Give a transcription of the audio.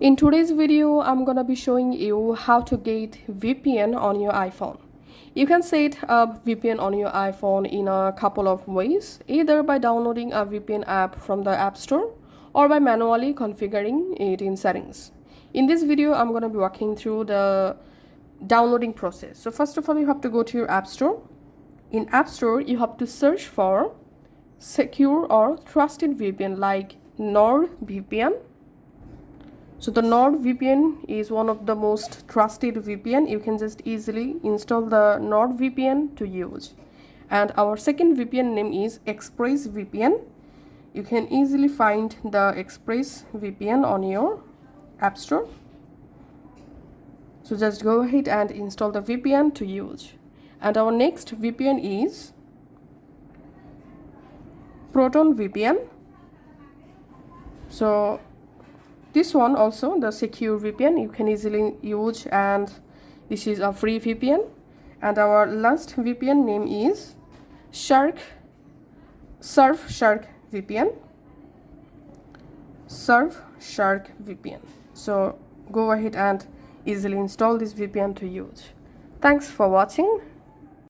In today's video, I'm gonna be showing you how to get VPN on your iPhone. You can set up VPN on your iPhone in a couple of ways, either by downloading a VPN app from the App Store or by manually configuring it in settings. In this video, I'm gonna be walking through the downloading process. So first of all, you have to go to your App Store. In App Store, you have to search for secure or trusted VPN like NordVPN. So the NordVPN is one of the most trusted VPN. You can just easily install the NordVPN to use. And our second VPN name is ExpressVPN. You can easily find the ExpressVPN on your App Store. So just go ahead and install the VPN to use. And our next VPN is ProtonVPN. So this one also, the secure VPN, you can easily use, and this is a free VPN. And our last VPN name is Surfshark VPN. Surfshark VPN. So go ahead and easily install this VPN to use. Thanks for watching.